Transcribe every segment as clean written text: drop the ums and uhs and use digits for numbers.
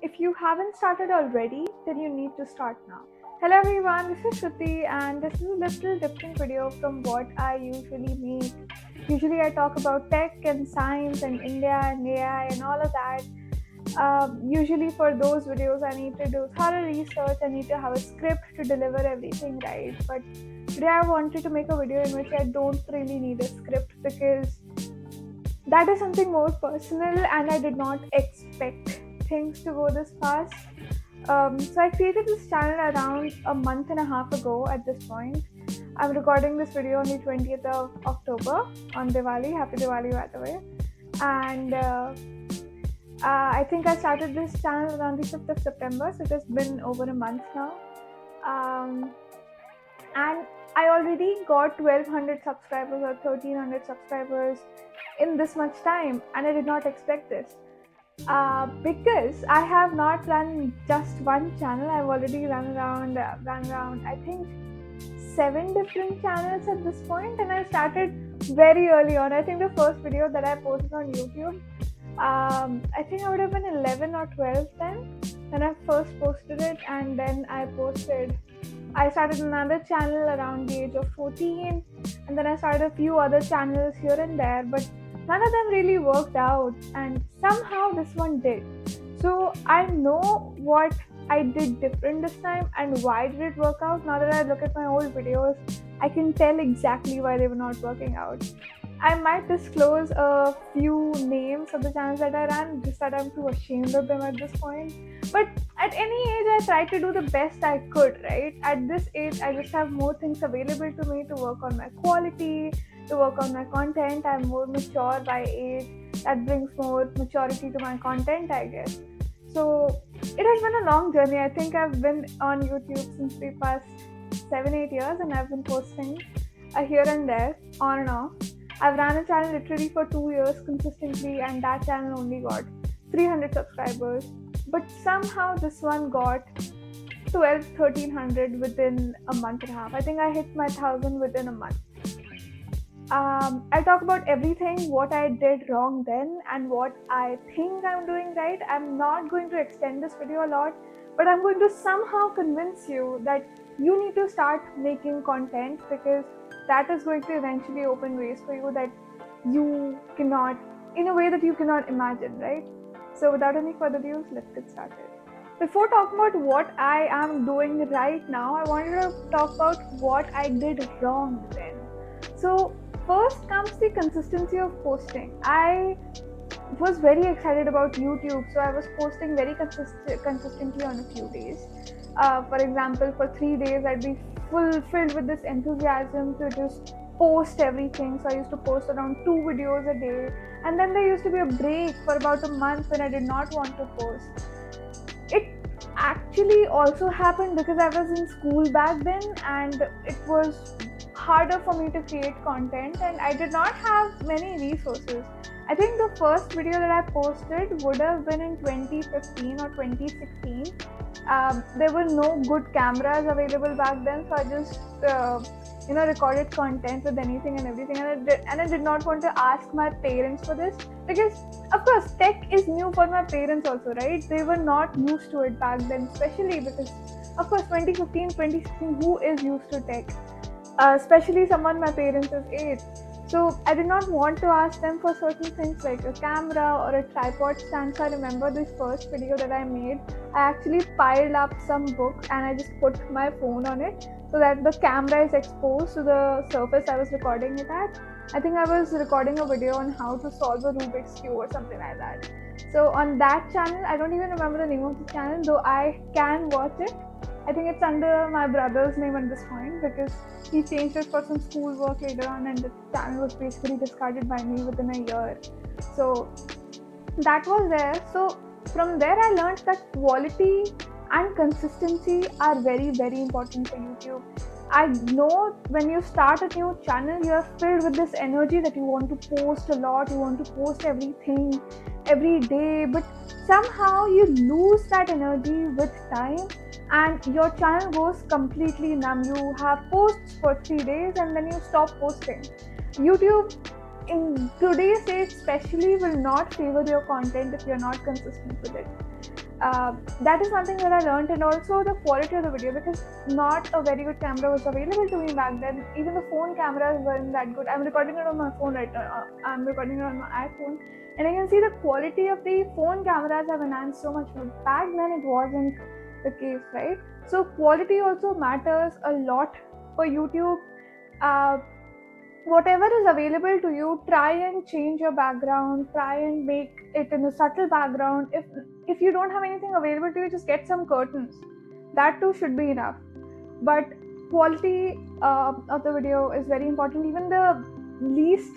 If you haven't started already, then you need to start now. Hello everyone, this is Shruti and this is a little different video from what I usually make. Usually I talk about tech and science and India and AI and all of that. Usually for those videos I need to do thorough research, I need to have a script to deliver everything right. But today I wanted to make a video in which I don't really need a script because that is something more personal and I did not expect things to go this fast. So I created this channel around a month and a half ago at this point. I'm recording this video on the 20th of October on Diwali. Happy Diwali, by the way. And I think I started this channel around the 5th of September, so it has been over a month now. And I already got 1200 subscribers or 1300 subscribers in this much time, and I did not expect this. Because I have not run just one channel. I've already run around I think 7 different channels at this point, and I started very early on. I think the first video that I posted on YouTube, I think I would have been 11 or 12 then when I first posted it, and then I started another channel around the age of 14, and then I started a few other channels here and there, but none of them really worked out, and somehow this one did. So I know what I did different this time and why did it work out. Now that I look at my old videos, I can tell exactly why they were not working out. I might disclose a few names of the channels that I ran, just that I'm too ashamed of them at this point. But at any age, I tried to do the best I could, right? At this age, I just have more things available to me to work on my quality, to work on my content. I'm more mature by age. That brings more maturity to my content, I guess. So it has been a long journey. I think I've been on YouTube since the past 7-8 years, and I've been posting here and there, on and off. I've ran a channel literally for 2 years consistently, and that channel only got 300 subscribers. But somehow this one got 1300 within a month and a half. I think I hit my 1000 within a month. I'll talk about everything, what I did wrong then and what I think I'm doing right. I'm not going to extend this video a lot, but I'm going to somehow convince you that you need to start making content, because that is going to eventually open ways for you that you cannot, in a way that you cannot imagine, right? So without any further ado, let's get started. Before talking about what I am doing right now, I wanted to talk about what I did wrong then. So first comes the consistency of posting. I was very excited about YouTube, so I was posting very consistently on a few days. For example, for 3 days, I'd be filled with this enthusiasm to just post everything. So I used to post around 2 videos a day, and then there used to be a break for about a month when I did not want to post. It actually also happened because I was in school back then, and it was harder for me to create content, and I did not have many resources. I think the first video that I posted would have been in 2015 or 2016. There were no good cameras available back then, so I just recorded content with anything and everything, and I did not want to ask my parents for this, because of course tech is new for my parents also, right? They were not used to it back then, especially because of course 2015, 2016, who is used to tech? Especially someone my parents' age. So I did not want to ask them for certain things like a camera or a tripod stand. So I remember this first video that I made, I actually piled up some books and I just put my phone on it so that the camera is exposed to the surface I was recording it at. I think I was recording a video on how to solve a Rubik's Cube or something like that. So on that channel, I don't even remember the name of the channel, though I can watch it. I think it's under my brother's name at this point, because he changed it for some school work later on, and the channel was basically discarded by me within a year. So that was there. So from there I learned that quality and consistency are very, very important for YouTube. I know when you start a new channel, you are filled with this energy that you want to post a lot, you want to post everything every day, but somehow you lose that energy with time and your channel goes completely numb. You have posts for 3 days and then you stop posting. YouTube in today's age especially will not favor your content if you're not consistent with it. That is something that I learned, and also the quality of the video, because not a very good camera was available to me back then. Even the phone cameras weren't that good. I'm recording it on my phone right now. I'm recording it on my iPhone, and I can see the quality of the phone cameras have enhanced so much. But back then it wasn't the case, right? So quality also matters a lot for YouTube. Uh, Whatever is available to you, try and change your background, try and make it in a subtle background. If you don't have anything available to you, just get some curtains. That too should be enough. But quality of the video is very important. Even the least,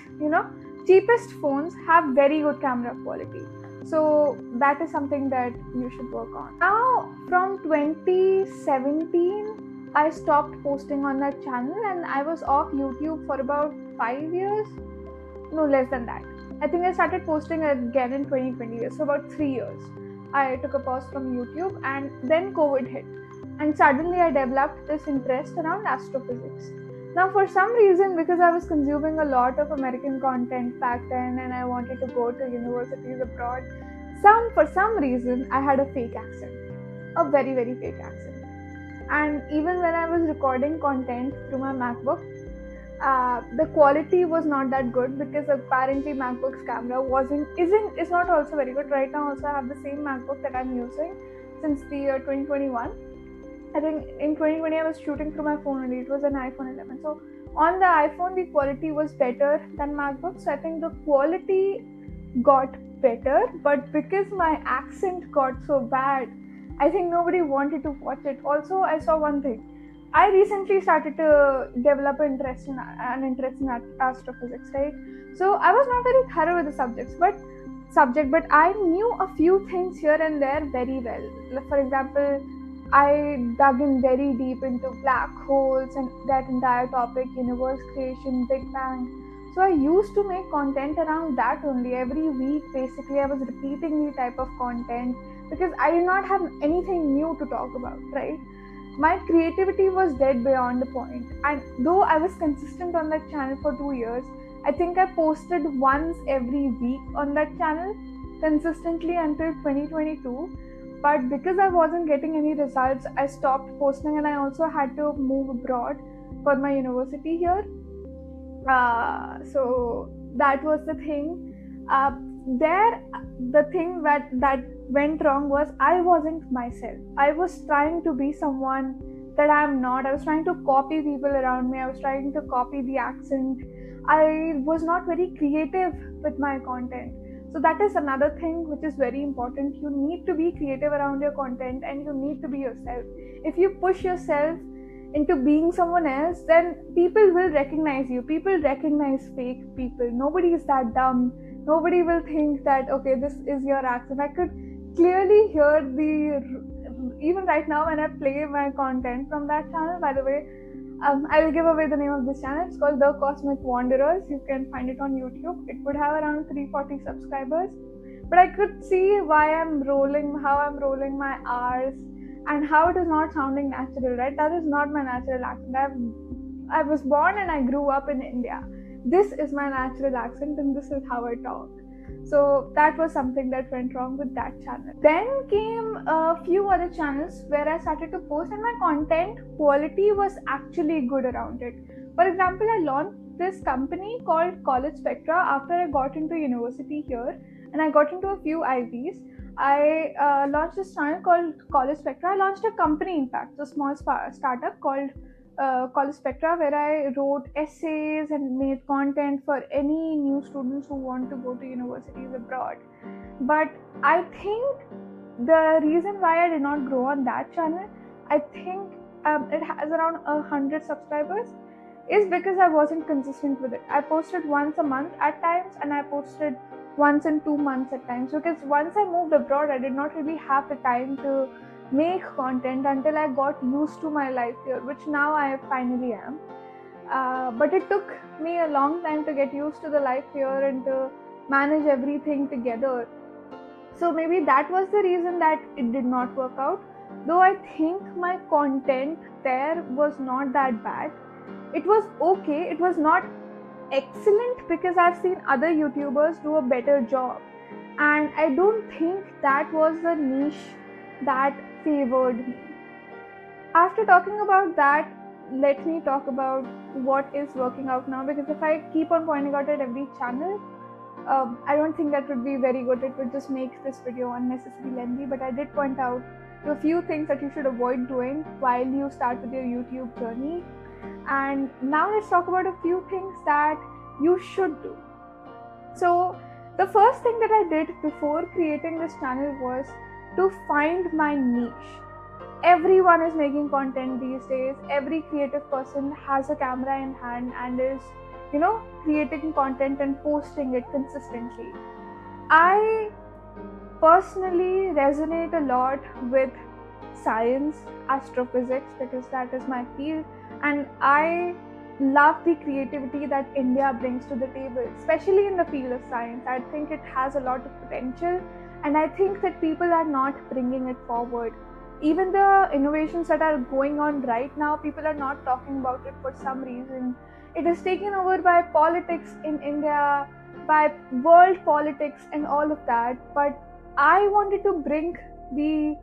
cheapest phones have very good camera quality. So that is something that you should work on. Now from 2017, I stopped posting on that channel, and I was off YouTube for about 5 years. No, less than that. I think I started posting again in 2020, so about 3 years. I took a pause from YouTube, and then COVID hit. And suddenly I developed this interest around astrophysics. Now, for some reason, because I was consuming a lot of American content back then and I wanted to go to universities abroad, for some reason, I had a fake accent. A very, very fake accent. And even when I was recording content through my MacBook, the quality was not that good, because apparently MacBook's camera is not also very good. Right now also I have the same MacBook that I'm using since the year 2021. I think in 2020 I was shooting through my phone only. It was an iPhone 11. So on the iPhone the quality was better than MacBook. So I think the quality got better, but because my accent got so bad, I think nobody wanted to watch it. Also, I saw one thing. I recently started to develop an interest in astrophysics, right? So I was not very thorough with the subject, but I knew a few things here and there very well. Like, for example, I dug in very deep into black holes and that entire topic, universe creation, Big Bang. So I used to make content around that only. Every week, basically, I was repeating the type of content, because I did not have anything new to talk about, right? My creativity was dead beyond the point. And though I was consistent on that channel for 2 years, I think I posted once every week on that channel consistently until 2022. But because I wasn't getting any results, I stopped posting, and I also had to move abroad for my university here. So that was the thing. The thing that went wrong was I wasn't myself. I was trying to be someone that I'm not. I was trying to copy people around me. I was trying to copy the accent. I was not very creative with my content. So that is another thing which is very important. You need to be creative around your content, and you need to be yourself. If you push yourself into being someone else, then people will recognize you. People recognize fake people. Nobody is that dumb. Nobody will think that, okay, this is your accent. I could clearly hear even right now when I play my content from that channel. By the way, I will give away the name of this channel. It's called The Cosmic Wanderers. You can find it on YouTube. It would have around 340 subscribers. But I could see how I'm rolling my R's, and how it is not sounding natural, right? That is not my natural accent. I was born and I grew up in India. This is my natural accent, and this is how I talk. So that was something that went wrong with that channel. Then came a few other channels where I started to post, and my content quality was actually good around it. For example, I launched this company called College Spectra after I got into university here, and I got into a few IVs. I launched this channel called College Spectra. I launched a company, in fact, a small startup called College Spectra, where I wrote essays and made content for any new students who want to go to universities abroad. But I think the reason why I did not grow on that channel, I think it has around 100 subscribers, is because I wasn't consistent with it. I posted once a month at times, and I posted once in 2 months at times, because once I moved abroad, I did not really have the time to make content until I got used to my life here, which now I finally am. But it took me a long time to get used to the life here and to manage everything together. So maybe that was the reason that it did not work out. Though I think my content there was not that bad. It was okay. It was not excellent, because I've seen other YouTubers do a better job. And I don't think that was the niche that favored me. After talking about that, let me talk about what is working out now, because if I keep on pointing out at every channel, I don't think that would be very good. It would just make this video unnecessarily lengthy. But I did point out a few things that you should avoid doing while you start with your YouTube journey. And now let's talk about a few things that you should do. So the first thing that I did before creating this channel was to find my niche. Everyone is making content these days. Every creative person has a camera in hand and is, creating content and posting it consistently. I personally resonate a lot with science, astrophysics, because that is my field, and I love the creativity that India brings to the table, especially in the field of science. I think it has a lot of potential, and I think that people are not bringing it forward. Even the innovations that are going on right now, people are not talking about it for some reason. It is taken over by politics in India, by world politics and all of that. But I wanted to bring the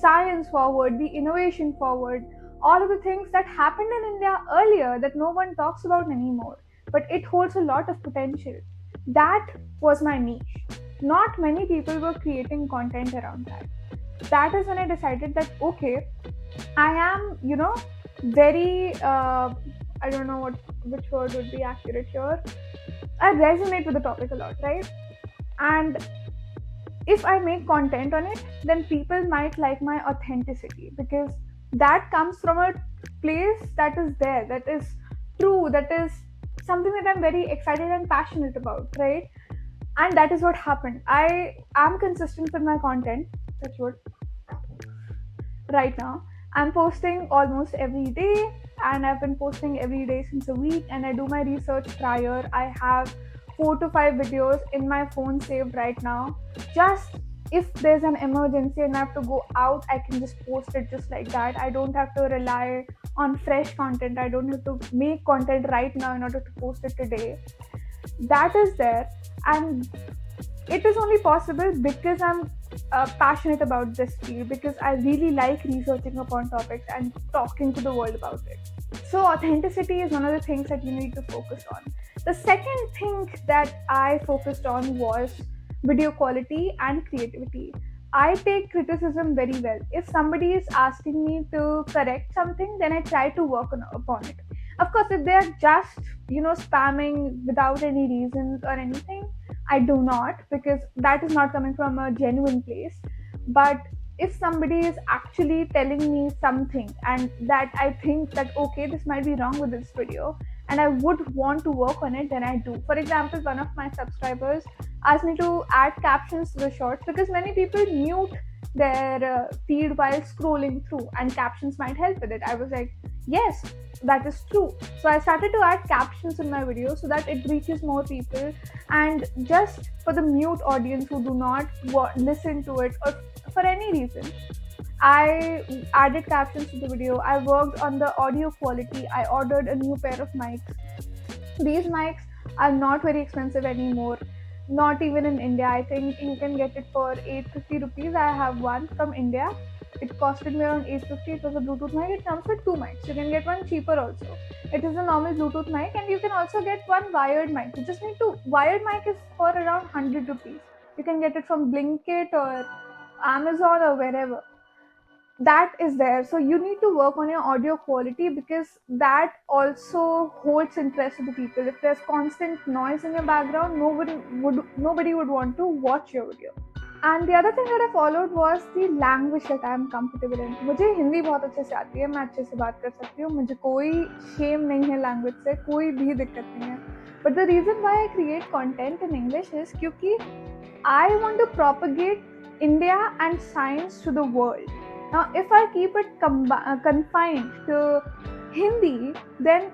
science forward, the innovation forward, all of the things that happened in India earlier that no one talks about anymore. But it holds a lot of potential. That was my niche. Not many people were creating content around that. That is when I decided that, okay, I am, very, I don't know which word would be accurate here. I resonate with the topic a lot, right? And if I make content on it, then people might like my authenticity, because that comes from a place that is there, that is true, that is something that I'm very excited and passionate about, right? And that is what happened. I am consistent with my content. That's what right now. I'm posting almost every day, and I've been posting every day since a week, and I do my research prior. I have 4 to 5 videos in my phone saved right now. Just if there's an emergency and I have to go out, I can just post it just like that. I don't have to rely on fresh content. I don't have to make content right now in order to post it today. That is there, and it is only possible because I'm passionate about this field, because I really like researching upon topics and talking to the world about it. So authenticity is one of the things that you need to focus on. The second thing that I focused on was video quality and creativity. I take criticism very well. If somebody is asking me to correct something, then I try to work upon it. Of course, if they are just, spamming without any reasons or anything, I do not, because that is not coming from a genuine place. But if somebody is actually telling me something and that I think that, okay, this might be wrong with this video and I would want to work on it, then I do. For example, one of my subscribers asked me to add captions to the shorts, because many people mute their feed while scrolling through, and captions might help with it. I was like, yes, that is true. So I started to add captions in my videos so that it reaches more people. And just for the mute audience who do not listen to it or for any reason, I added captions to the video. I worked on the audio quality. I ordered a new pair of mics. These mics are not very expensive anymore. Not even in India. I think you can get it for 850 rupees. I have one from India. It costed me around 850. It was a Bluetooth mic. It comes with 2 mics. You can get one cheaper also. It is a normal Bluetooth mic, and you can also get one wired mic. You just need to. Wired mic is for around 100 rupees. You can get it from Blinkit or Amazon or wherever. That is there. So you need to work on your audio quality, because that also holds interest to the people. If there's constant noise in your background, nobody would want to watch your video. And the other thing that I followed was the language that I am comfortable in. मुझे हिंदी बहुत अच्छे से आती है, मैं अच्छे से बात कर सकती हूँ, मुझे कोई shame नहीं है language से, कोई भी दिक्कत नहीं है. But the reason why I create content in English is क्योंकि I want to propagate India and science to the world. Now, if I keep it confined to Hindi, then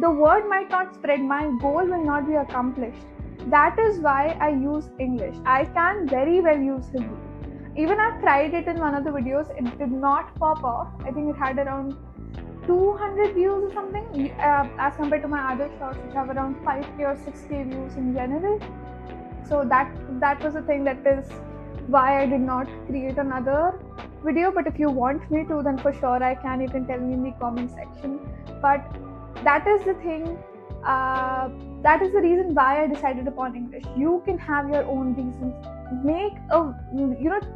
the word might not spread. My goal will not be accomplished. That is why I use English. I can very well use Hindi. Even I've tried it in one of the videos. It did not pop off. I think it had around 200 views or something, as compared to my other shorts, which have around 5k or 6k views in general. So that was the thing, that is why I did not create another video, but if you want me to, then for sure I can. You can tell me in the comment section. But that is the thing. That is the reason why I decided upon English. You can have your own reasons.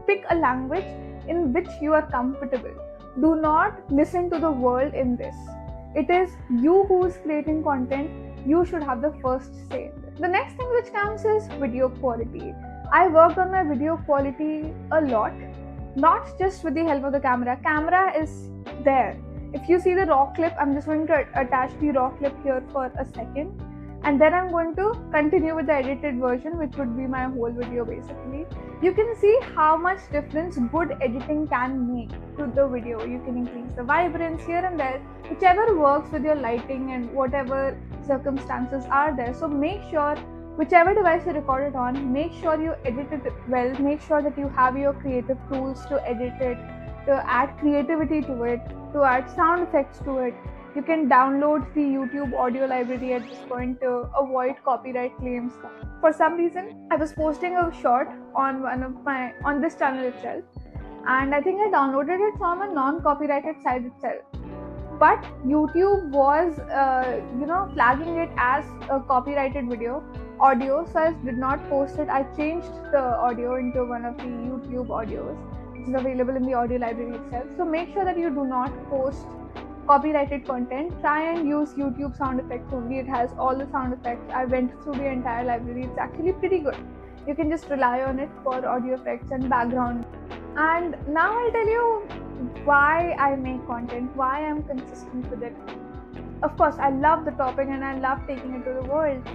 Pick a language in which you are comfortable. Do not listen to the world in this. It is you who is creating content. You should have the first say. The next thing which counts is video quality. I worked on my video quality a lot, not just with the help of the camera. Camera is there. If you see the raw clip, I'm just going to attach the raw clip here for a second, and then I'm going to continue with the edited version, which would be my whole video basically. You can see how much difference good editing can make to the video. You can increase the vibrance here and there, whichever works with your lighting and whatever circumstances are there. So make sure, whichever device you record it on, make sure you edit it well. Make sure that you have your creative tools to edit it, to add creativity to it, to add sound effects to it. You can download the YouTube audio library at this point to avoid copyright claims. For some reason, I was posting a short on on this channel itself, and I think I downloaded it from a non-copyrighted site itself. But YouTube was, flagging it as a copyrighted audio, so I did not post it. I changed the audio into one of the YouTube audios, which is available in the audio library itself. So make sure that you do not post copyrighted content. Try and use YouTube sound effects only. It has all the sound effects. I went through the entire library. It's actually pretty good. You can just rely on it for audio effects and background. And now I'll tell you why I make content, why I'm consistent with it. Of course, I love the topic and I love taking it to the world.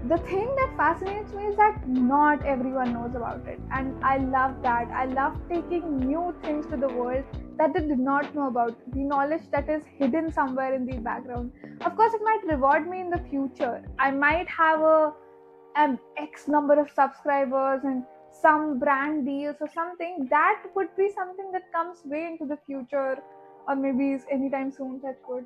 The thing that fascinates me is that not everyone knows about it, and I love that. I love taking new things to the world that they did not know about, the knowledge that is hidden somewhere in the background. Of course, it might reward me in the future. I might have an X number of subscribers and some brand deals or something. That would be something that comes way into the future, or maybe is anytime soon, touch wood.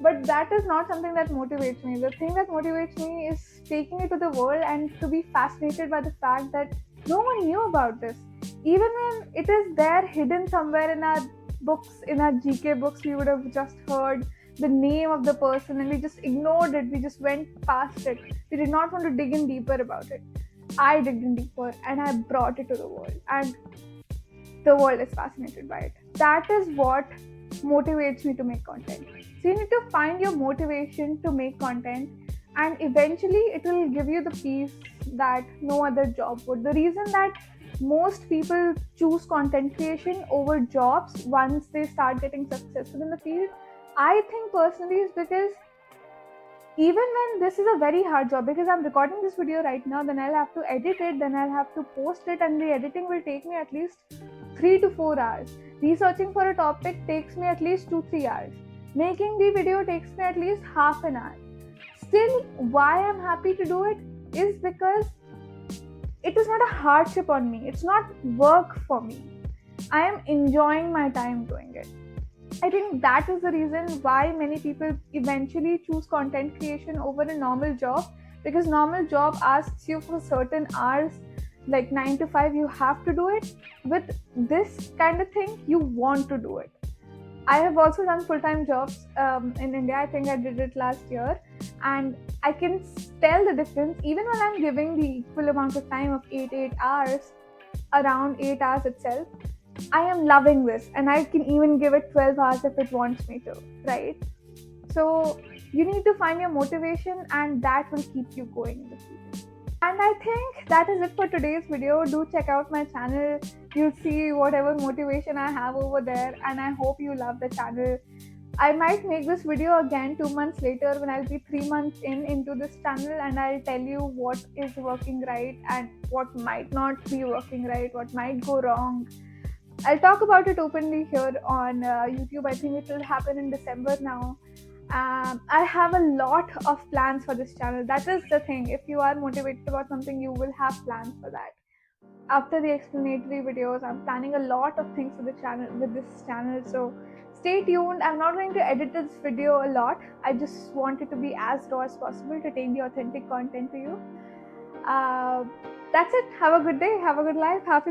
But that is not something that motivates me. The thing that motivates me is taking it to the world and to be fascinated by the fact that no one knew about this. Even when it is there hidden somewhere in our books, in our GK books, we would have just heard the name of the person and we just ignored it. We just went past it. We did not want to dig in deeper about it. I digged in deeper and I brought it to the world. And the world is fascinated by it. That is what motivates me to make content. So you need to find your motivation to make content, and eventually it will give you the peace that no other job would. The reason that most people choose content creation over jobs once they start getting successful in the field, I think personally, is because even when this is a very hard job, because I'm recording this video right now, then I'll have to edit it, then I'll have to post it, and the editing will take me at least 3 to 4 hours. Researching for a topic takes me at least 2-3 hours. Making the video takes me at least half an hour. Still, why I'm happy to do it is because it is not a hardship on me. It's not work for me. I am enjoying my time doing it. I think that is the reason why many people eventually choose content creation over a normal job, because normal job asks you for certain hours, like 9 to 5, you have to do it. With this kind of thing, you want to do it. I have also done full-time jobs in India. I think I did it last year, and I can tell the difference even when I'm giving the equal amount of time of 8 hours, around 8 hours itself. I am loving this, and I can even give it 12 hours if it wants me to, right? So you need to find your motivation, and that will keep you going in the future. And I think that is it for today's video. Do check out my channel. You'll see whatever motivation I have over there, and I hope you love the channel. I might make this video again 2 months later when I'll be 3 months into this channel, and I'll tell you what is working right and what might not be working right, what might go wrong. I'll talk about it openly here on YouTube. I think it will happen in December now. I have a lot of plans for this channel. That is the thing. If you are motivated about something, you will have plans for that. After the explanatory videos, I'm planning a lot of things for the channel, with this channel. So stay tuned. I'm not going to edit this video a lot. I just want it to be as raw as possible to take the authentic content to you. That's it. Have a good day. Have a good life. Happy